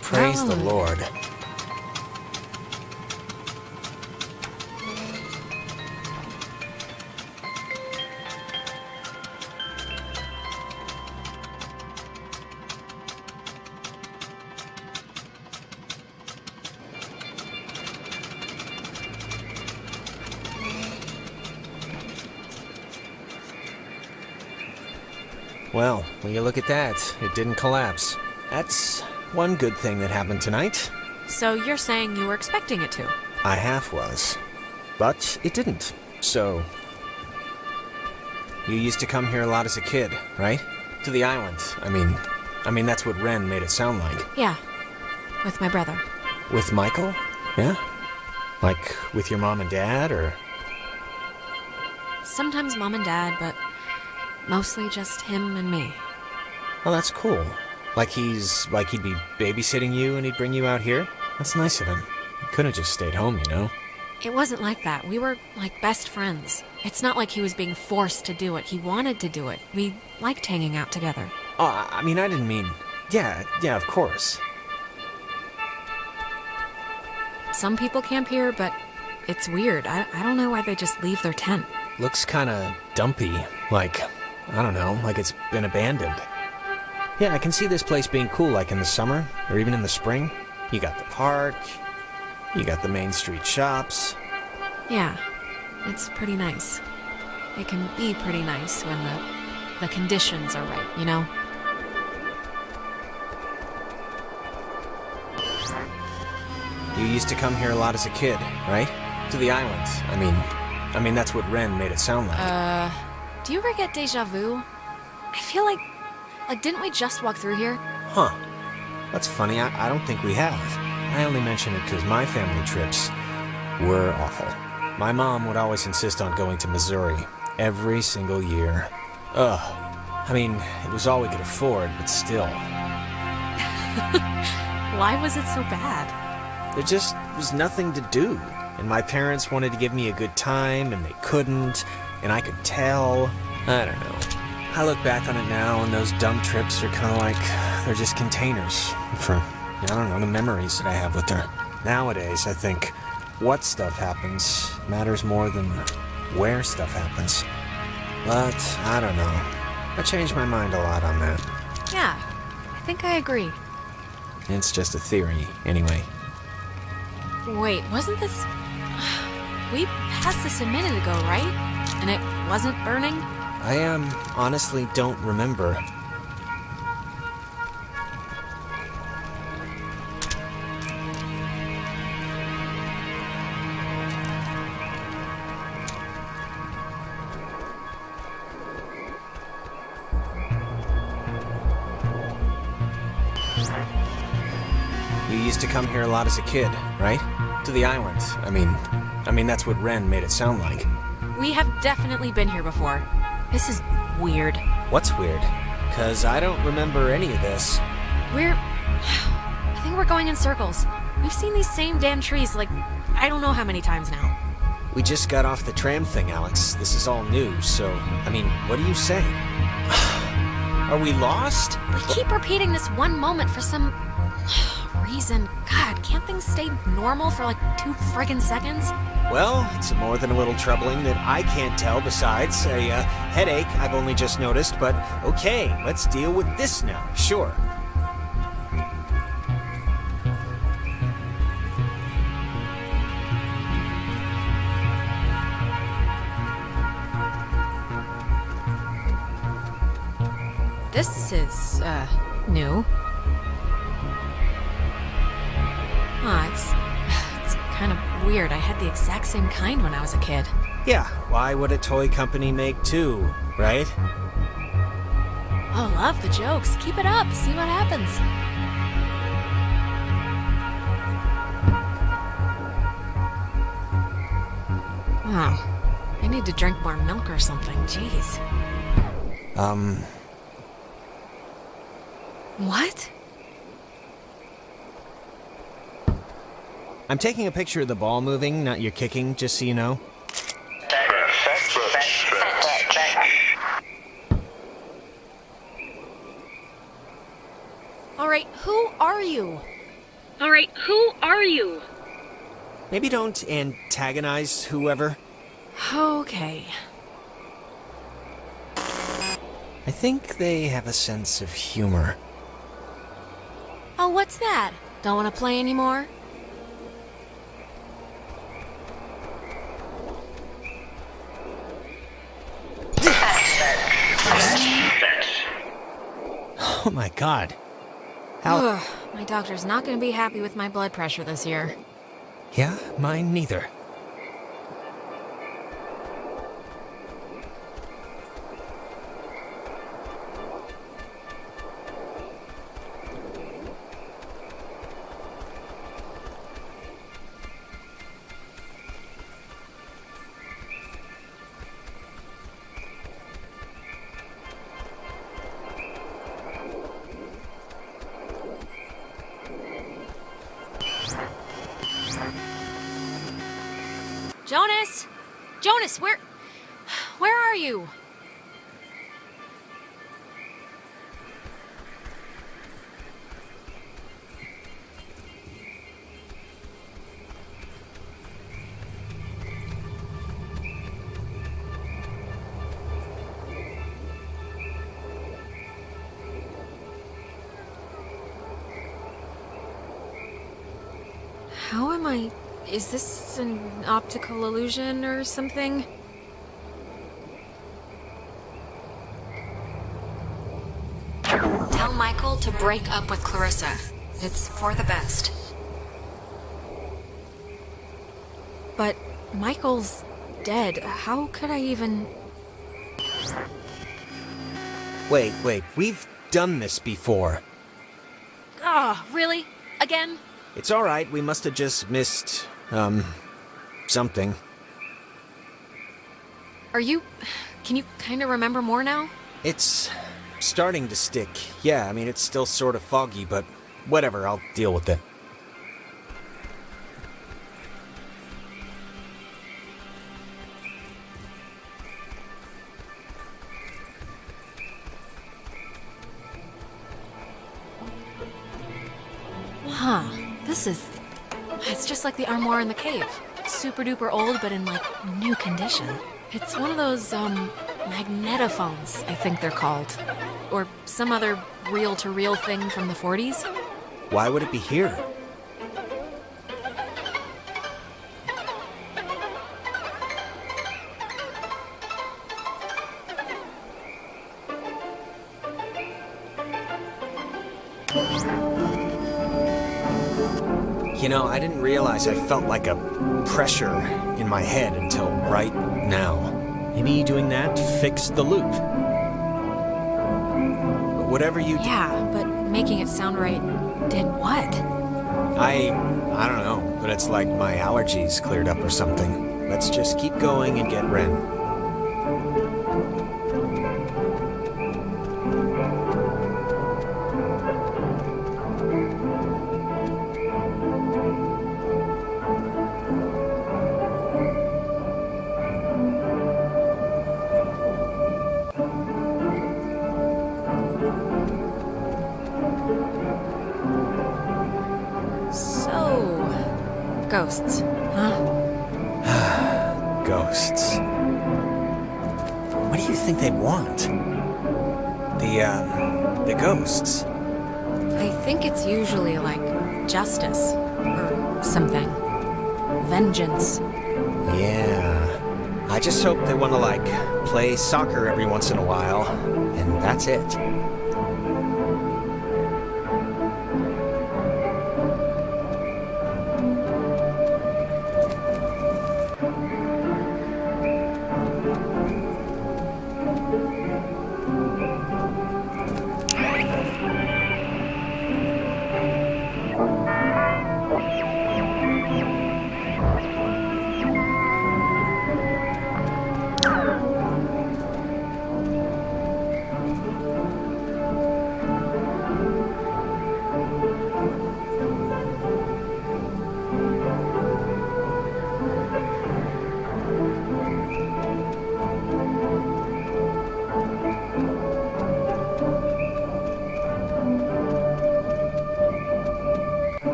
Praise the Lord. Well, when you look at that, it didn't collapse. That's one good thing that happened tonight. So you're saying you were expecting it to? I half was. But it didn't. So... You used to come here a lot as a kid, right? To the island. I mean that's what Ren made it sound like. Yeah. With my brother. With Michael? Yeah? Like, with your mom and dad, or...? Sometimes mom and dad, but mostly just him and me. Oh, that's cool. Like he'd be babysitting you and he'd bring you out here? That's nice of him. He could have just stayed home, you know? It wasn't like that. We were, like, best friends. It's not like he was being forced to do it. He wanted to do it. We liked hanging out together. Oh, I mean, I didn't mean... Yeah, of course. Some people camp here, but It's weird. I don't know why they just leave their tent. Looks kinda dumpy, like, I don't know, like it's been abandoned. Yeah, I can see this place being cool, like in the summer, or even in the spring. You got the park, you got the main street shops. Yeah, it's pretty nice. It can be pretty nice when the conditions are right, you know? You used to come here a lot as a kid, right? To the island. I mean that's what Ren made it sound like. Do you ever get deja vu? I feel like didn't we just walk through here? Huh. That's funny, I don't think we have. I only mention it because my family trips were awful. My mom would always insist on going to Missouri every single year. Ugh. I mean, it was all we could afford, but still. Why was it so bad? There just was nothing to do. And my parents wanted to give me a good time, and they couldn't, and I could tell. I don't know. I look back on it now, and those dumb trips are kind of like, they're just containers for, I don't know, the memories that I have with her. Nowadays, I think what stuff happens matters more than where stuff happens. But, I don't know. I changed my mind a lot on that. Yeah, I think I agree. It's just a theory, anyway. Wait, wasn't this... We passed this a minute ago, right? And it wasn't burning? I, honestly don't remember. You used to come here a lot as a kid, right? To the island. I mean that's what Ren made it sound like. We have definitely been here before. This is weird. What's weird? 'Cause I don't remember any of this. I think we're going in circles. We've seen these same damn trees, like, I don't know how many times now. We just got off the tram thing, Alex. This is all new, so, I mean, what are you saying? Are we lost? We keep repeating this one moment for some reason. God, can't things stay normal for like 2 friggin' seconds? Well, it's more than a little troubling that I can't tell besides a headache I've only just noticed, but okay, let's deal with this now, sure. This is, new. It's kind of weird. I had the exact same kind when I was a kid. Yeah, why would a toy company make two, right? Oh, love the jokes. Keep it up. See what happens. Oh, I need to drink more milk or something. Jeez. What? I'm taking a picture of the ball moving, not your kicking, just so you know. Alright, who are you? Maybe don't antagonize whoever. Okay. I think they have a sense of humor. Oh, what's that? Don't want to play anymore? Oh my god. How? My doctor's not going to be happy with my blood pressure this year. Yeah, mine neither. Jonas! Jonas, where are you? How am I... Is this an optical illusion or something? Tell Michael to break up with Clarissa. It's for the best. But Michael's dead. How could I even... Wait, we've done this before. Ah, really? Again? It's alright, we must have just missed, something. Are you... Can you kind of remember more now? It's starting to stick. Yeah, I mean, it's still sort of foggy, but whatever, I'll deal with it. Huh. This is... It's just like the armoire in the cave. Super duper old, but in, like, new condition. It's one of those, magnetophones, I think they're called. Or some other reel-to-reel thing from the 40s. Why would it be here? You know, I didn't realize I felt like a pressure in my head until right now. Maybe doing that fixed the loop. But whatever you did... Yeah, but making it sound right did what? I don't know, but it's like my allergies cleared up or something. Let's just keep going and get Ren. Ghosts, huh? Ghosts. What do you think they want? The ghosts. I think it's usually like justice or something. Vengeance. Yeah. I just hope they want to, like, play soccer every once in a while, and that's it.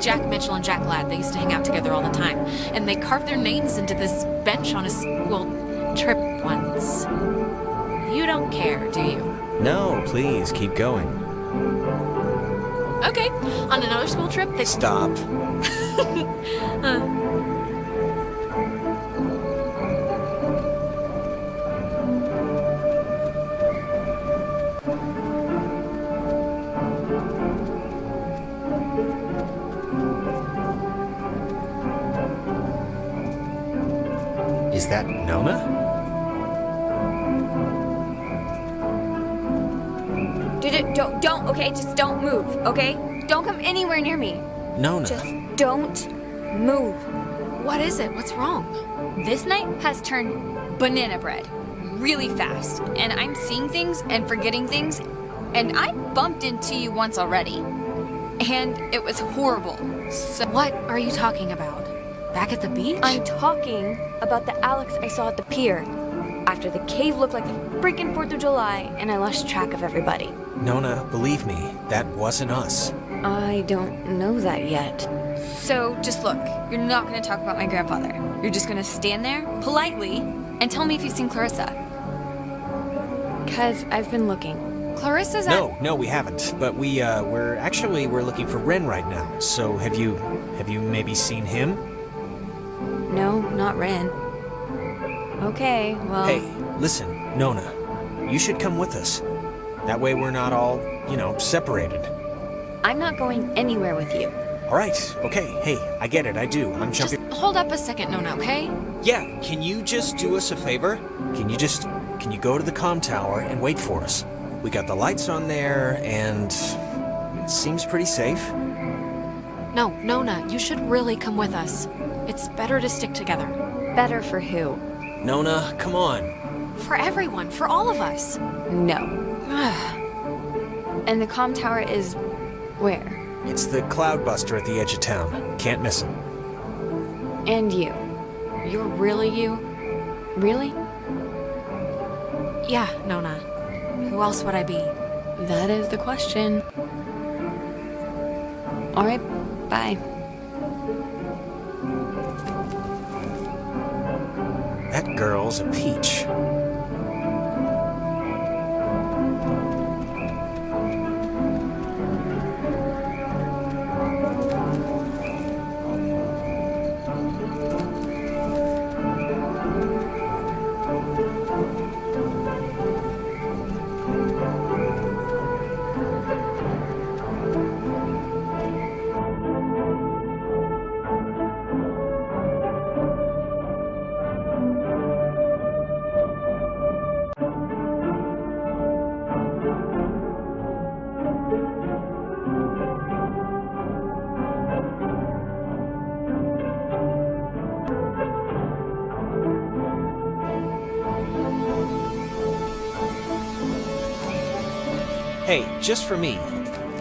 Jack Mitchell and Jack Ladd, they used to hang out together all the time, and they carved their names into this bench on a school trip once. You don't care, do you? No, please, keep going. Okay, on another school trip, they... Stop. Is that Nona? Don't, okay? Just don't move, okay? Don't come anywhere near me. Nona. Just don't move. What is it? What's wrong? This night has turned banana bread really fast, and I'm seeing things and forgetting things, and I bumped into you once already, and it was horrible. So what are you talking about? Back at the beach? I'm talking about the Alex I saw at the pier. After the cave looked like the freaking 4th of July, and I lost track of everybody. Nona, believe me, that wasn't us. I don't know that yet. So just look, you're not going to talk about my grandfather. You're just going to stand there, politely, and tell me if you've seen Clarissa. Because I've been looking. Clarissa's at... No, we haven't. But we're looking for Ren right now. So have you maybe seen him? No, not Ren. Okay, well... Hey, listen, Nona. You should come with us. That way we're not all, separated. I'm not going anywhere with you. All right, okay. Hey, I get it, I do. I'm jumping... Just hold up a second, Nona, okay? Yeah, can you just do us a favor? Can you go to the comm tower and wait for us? We got the lights on there, and it seems pretty safe. No, Nona, you should really come with us. It's better to stick together. Better for who? Nona, come on. For everyone, for all of us. No. And the comm tower is... where? It's the Cloudbuster at the edge of town. Can't miss him. And you. You're really you? Really? Yeah, Nona. Who else would I be? That is the question. Alright, bye. That girl's a peach. Hey, just for me,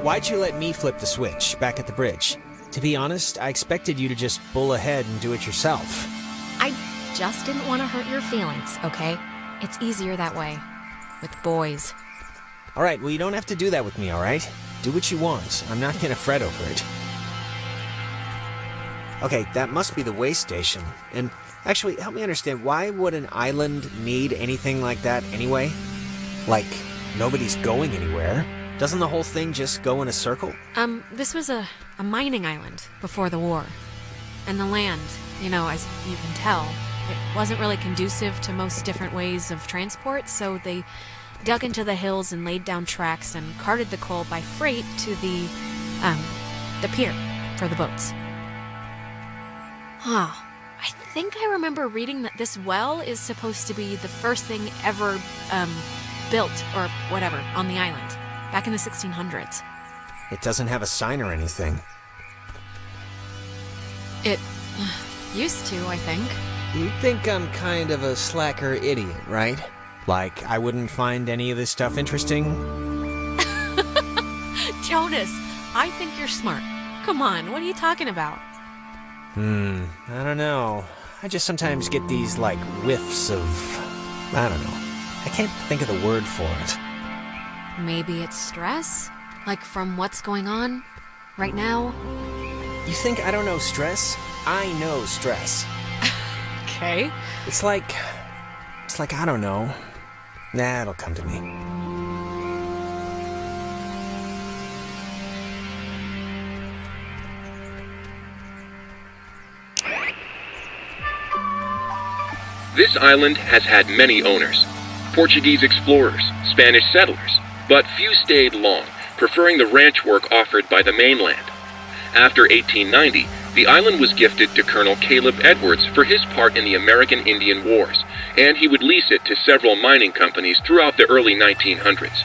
why'd you let me flip the switch back at the bridge? To be honest, I expected you to just bull ahead and do it yourself. I just didn't want to hurt your feelings, okay? It's easier that way. With boys. Alright, well you don't have to do that with me, alright? Do what you want. I'm not gonna fret over it. Okay, that must be the way station. And actually, help me understand, why would an island need anything like that anyway? Like, nobody's going anywhere. Doesn't the whole thing just go in a circle? This was a mining island before the war. And the land, as you can tell, it wasn't really conducive to most different ways of transport, so they dug into the hills and laid down tracks and carted the coal by freight to the pier for the boats. Huh. I think I remember reading that this well is supposed to be the first thing ever, built, or whatever, on the island, back in the 1600s. It doesn't have a sign or anything. It used to, I think. You think I'm kind of a slacker idiot, right? Like, I wouldn't find any of this stuff interesting? Jonas, I think you're smart. Come on, what are you talking about? I don't know. I just sometimes get these, whiffs of... I don't know. I can't think of the word for it. Maybe it's stress? Like from what's going on right now? You think I don't know stress? I know stress. Okay. It's like, I don't know. Nah, it'll come to me. This island has had many owners. Portuguese explorers, Spanish settlers, but few stayed long, preferring the ranch work offered by the mainland. After 1890, the island was gifted to Colonel Caleb Edwards for his part in the American Indian Wars, and he would lease it to several mining companies throughout the early 1900s.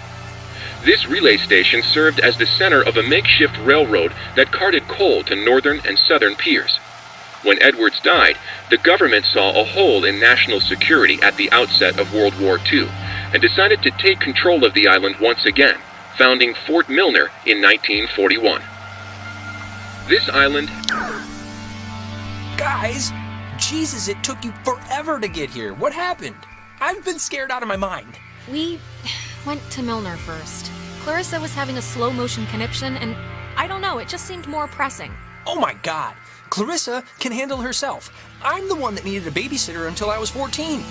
This relay station served as the center of a makeshift railroad that carted coal to northern and southern piers. When Edwards died, the government saw a hole in national security at the outset of World War II and decided to take control of the island once again, founding Fort Milner in 1941. This island... Guys! Jesus, it took you forever to get here. What happened? I've been scared out of my mind. We went to Milner first. Clarissa was having a slow-motion conniption, and I don't know, it just seemed more pressing. Oh my god! Clarissa can handle herself. I'm the one that needed a babysitter until I was 14.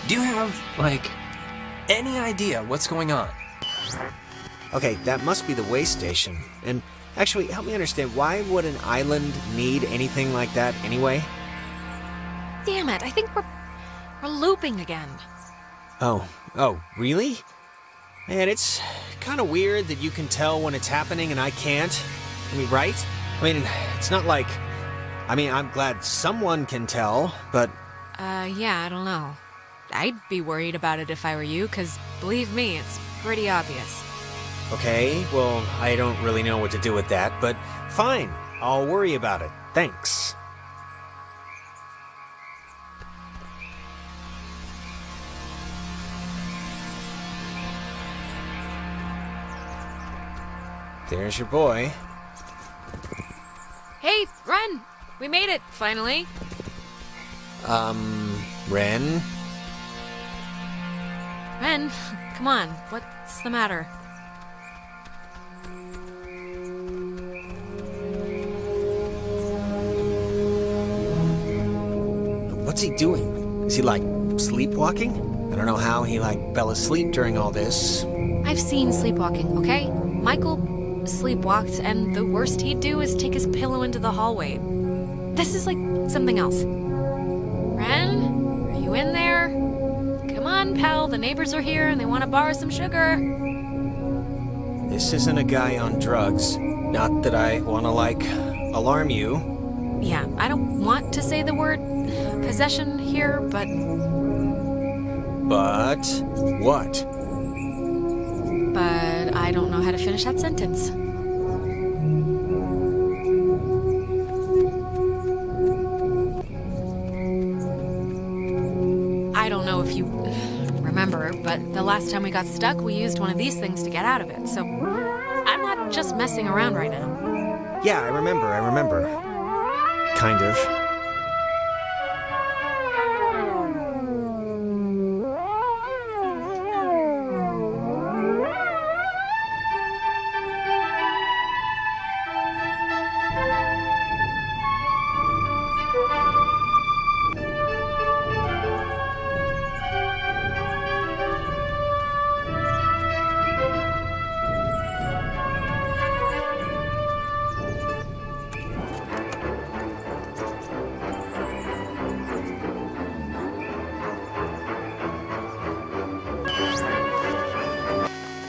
Do you have, like, any idea what's going on? Okay, that must be the way station. And actually, help me understand, why would an island need anything like that anyway? Damn it, I think we're looping again. Oh, really? Man, it's kind of weird that you can tell when it's happening and I can't. I mean, right? I mean, it's not like... I mean, I'm glad someone can tell, but... Yeah, I don't know. I'd be worried about it if I were you, because believe me, it's pretty obvious. Okay, well, I don't really know what to do with that, but fine. I'll worry about it. Thanks. There's your boy. Hey, Ren! We made it, finally. Ren? Ren, come on, what's the matter? What's he doing? Is he, like, sleepwalking? I don't know how he, like, fell asleep during all this. I've seen sleepwalking, okay? Michael sleepwalked, and the worst he'd do is take his pillow into the hallway. This is like something else. Ren, are you in there? Come on, pal, the neighbors are here and they want to borrow some sugar. This isn't a guy on drugs. Not that I want to, like, alarm you. Yeah, I don't want to say the word possession here, but... But what? But I don't know how to finish that sentence. I don't know if you remember, but the last time we got stuck, we used one of these things to get out of it, so I'm not just messing around right now. Yeah, I remember. Kind of.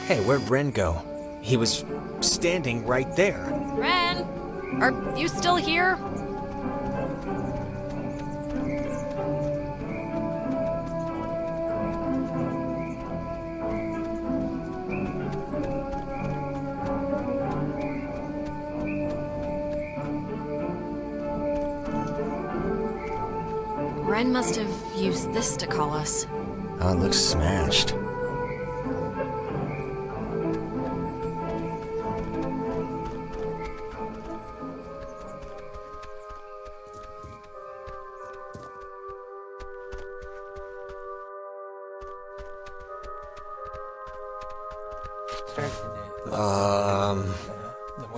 Hey, where'd Ren go? He was standing right there. Ren, are you still here? Ren must have used this to call us. Oh, it looks smashed.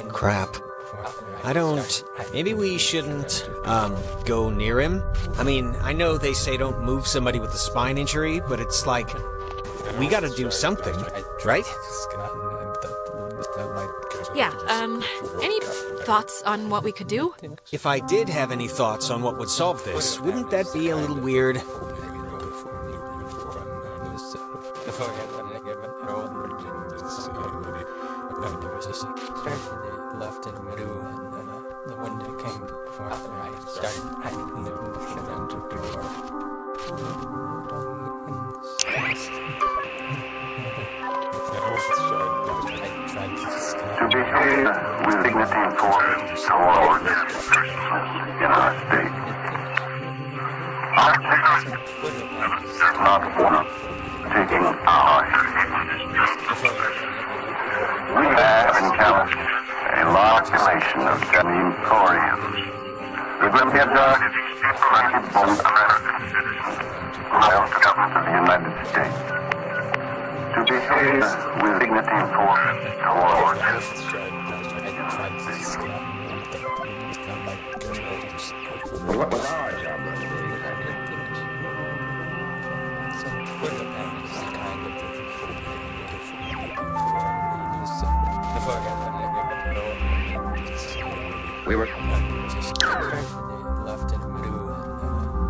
Crap. I don't... Maybe we shouldn't, go near him? I mean, I know they say don't move somebody with a spine injury, but it's like... We gotta do something, right? Yeah, any thoughts on what we could do? If I did have any thoughts on what would solve this, wouldn't that be a little weird? Left in middle, and the window came before I started hiding the motion into the door. To behave with dignity and force towards in our state. Our dignity is not one taking our We have encountered a large population of Gamurs. The Rebellious bomb held government of the United States. To behave with dignity and force towards We were... left and blew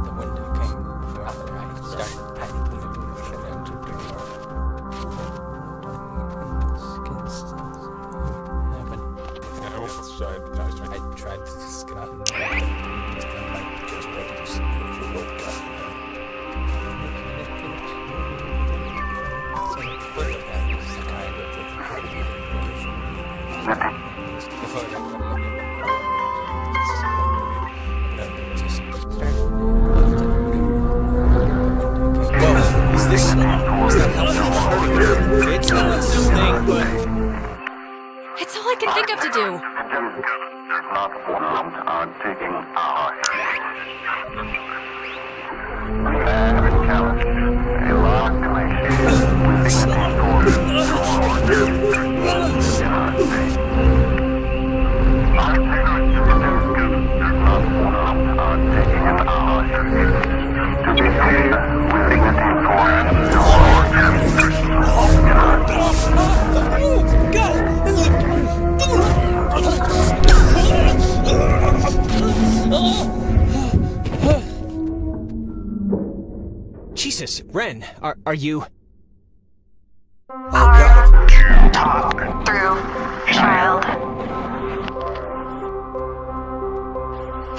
the window came from the right. Started hiding I tried to scrap. It's all I can think of to do. Jesus, Ren, are you... Talk through, child.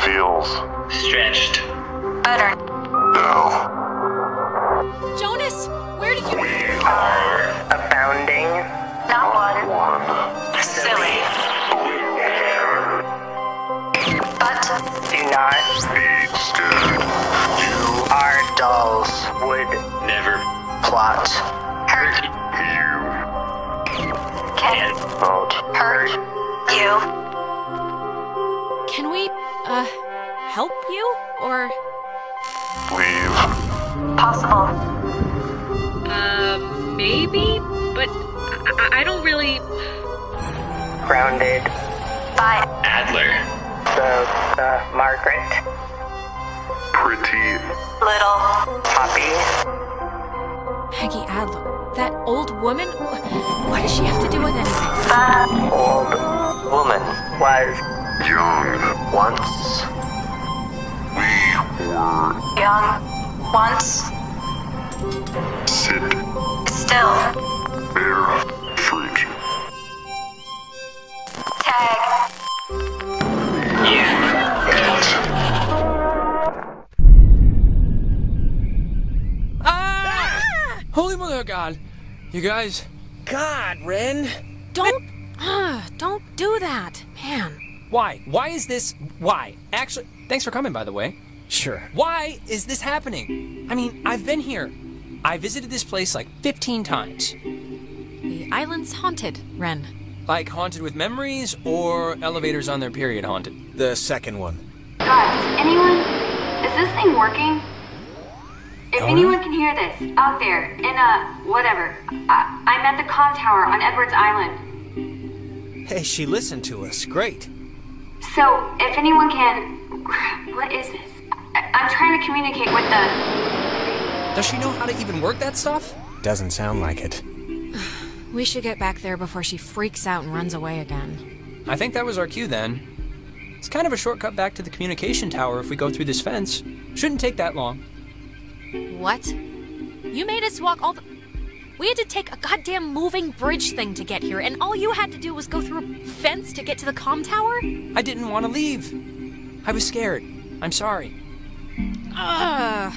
Feels Stretched. Better. no. Jonas, where did you... Abounding. Not one. Silly. But do not Be scared. You are dolls. Would Never. plot. Hurt. Can won't hurt you. Can we, help you? Or... leave. Possible. Maybe? But I don't really... Grounded. By Adler. the Margaret. Pretty. Little Poppy. Peggy Adler. That old woman? What does she have to do with anything? The old woman was Young. once We were. young. Once. Sit. Still. Bear. Fruit. Tag. Holy mother of God! You guys... God, Ren! Don't do that, man. Why? Why is this... Why? Actually, thanks for coming, by the way. Sure. Why is this happening? I mean, I've been here. I visited this place like 15 times. The island's haunted, Ren. Like haunted with memories or elevators on their period haunted? The second one. Guys, anyone? Is this thing working? If anyone can hear this, out there, in whatever, I'm at the comm tower on Edwards Island. Hey, she listened to us. Great. So, if anyone can... What is this? I'm trying to communicate with the... Does she know how to even work that stuff? Doesn't sound like it. We should get back there before she freaks out and runs away again. I think that was our cue then. It's kind of a shortcut back to the communication tower if we go through this fence. Shouldn't take that long. What? You made us walk all the... We had to take a goddamn moving bridge thing to get here, and all you had to do was go through a fence to get to the comm tower? I didn't want to leave. I was scared. I'm sorry. Ugh.